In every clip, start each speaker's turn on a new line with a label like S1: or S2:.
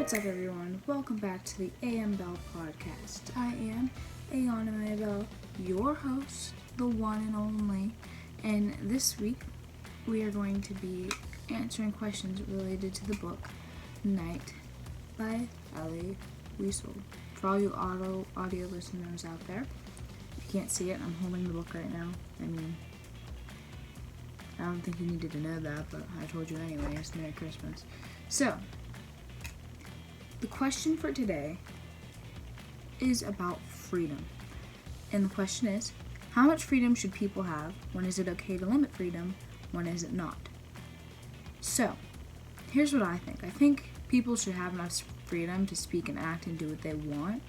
S1: What's up, everyone? Welcome back to the Ayanna B podcast. I am Ayanna B, your host, the one and only. And this week, we are going to be answering questions related to the book Night by Yanni B. For all you audio listeners out there, if you can't see it, I'm holding the book right now. I don't think you needed to know that, but I told you anyways. Merry Christmas. So, the question for today is about freedom. And the question is, how much freedom should people have? When is it okay to limit freedom? When is it not? So, here's what I think. I think people should have enough freedom to speak and act and do what they want,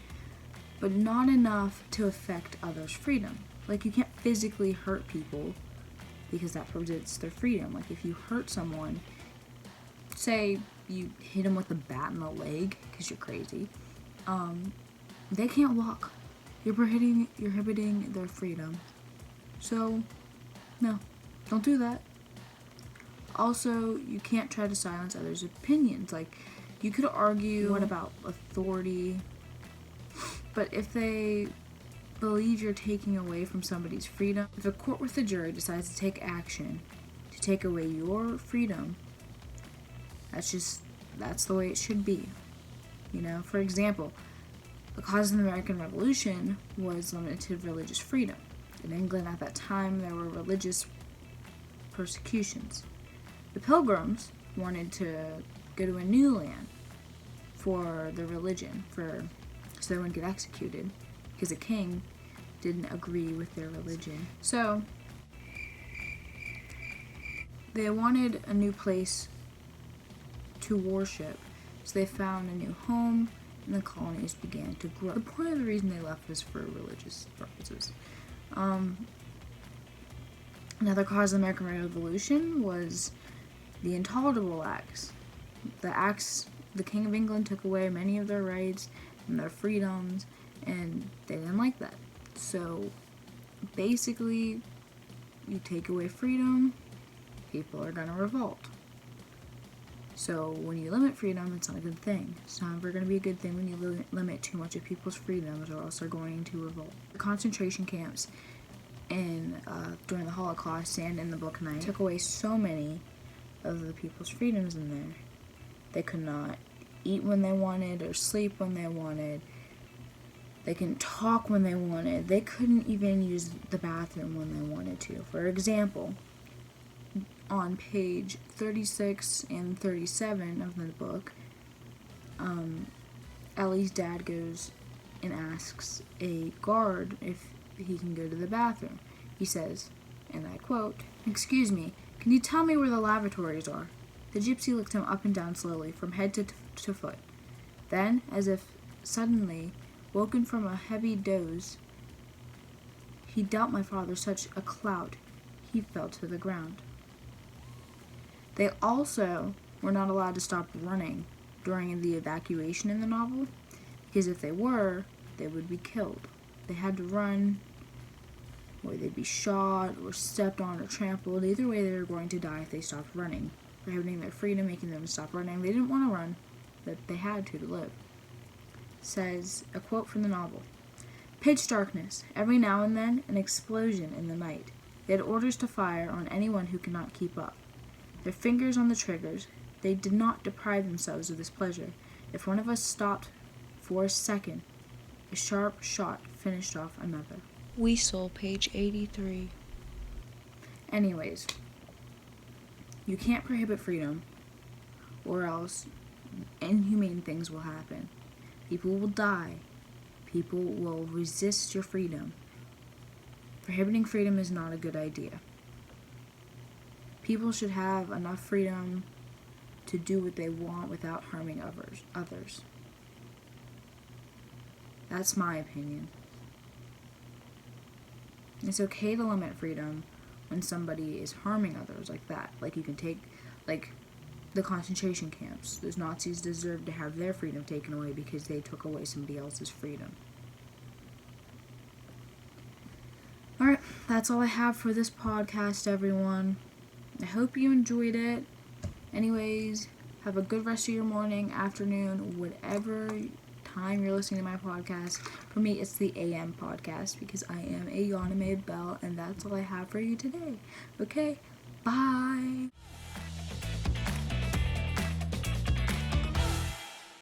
S1: but not enough to affect others' freedom. Like, you can't physically hurt people because that prevents their freedom. Like, if you hurt someone, say you hit them with a bat in the leg because you're crazy, they can't walk. You're prohibiting their freedom. So, no, don't do that. Also, you can't try to silence others' opinions. Like, you could argue, what about authority? But if they believe you're taking away from somebody's freedom, if a court with a jury decides to take action to take away your freedom, that's the way it should be. You know, for example, the cause of the American Revolution was limited religious freedom. In England at that time, there were religious persecutions. The Pilgrims wanted to go to a new land for their religion, so they wouldn't get executed, because the king didn't agree with their religion. So, they wanted a new place to worship, so they found a new home, and the colonies began to grow. The point of the reason they left was for religious purposes. Another cause of the American Revolution was the Intolerable Acts. The King of England took away many of their rights and their freedoms, and they didn't like that. So, basically, you take away freedom, people are going to revolt. So, when you limit freedom, it's not a good thing. It's not ever going to be a good thing when you limit too much of people's freedoms, or else they're going to revolt. The concentration camps during the Holocaust and in the book Night took away so many of the people's freedoms in there. They could not eat when they wanted or sleep when they wanted. They couldn't talk when they wanted. They couldn't even use the bathroom when they wanted to. For example, on page 36 and 37 of the book, Ellie's dad goes and asks a guard if he can go to the bathroom. He says, and I quote, "Excuse me, can you tell me where the lavatories are?" The gypsy looked him up and down slowly, from head to foot. Then, as if suddenly woken from a heavy doze, he dealt my father such a clout, he fell to the ground. They also were not allowed to stop running during the evacuation in the novel, because if they were, they would be killed. They had to run, or they'd be shot, or stepped on, or trampled. Either way, they were going to die if they stopped running, prohibiting their freedom, making them stop running. They didn't want to run, but they had to live. Says a quote from the novel, "Pitch darkness, every now and then an explosion in the night. They had orders to fire on anyone who could not keep up. Their fingers on the triggers, they did not deprive themselves of this pleasure. If one of us stopped for a second, a sharp shot finished off another."
S2: Weasel, page 83.
S1: Anyways, you can't prohibit freedom, or else inhumane things will happen. People will die. People will resist your freedom. Prohibiting freedom is not a good idea. People should have enough freedom to do what they want without harming others. That's my opinion. It's okay to limit freedom when somebody is harming others like that. Like, you can take, like, the concentration camps. Those Nazis deserve to have their freedom taken away because they took away somebody else's freedom. Alright, that's all I have for this podcast, everyone. I hope you enjoyed it. Anyways, Have a good rest of your morning, afternoon, whatever time you're listening to my podcast. For me, it's the AM podcast because I am a Yanni B, and that's all I have for you today. Okay, bye.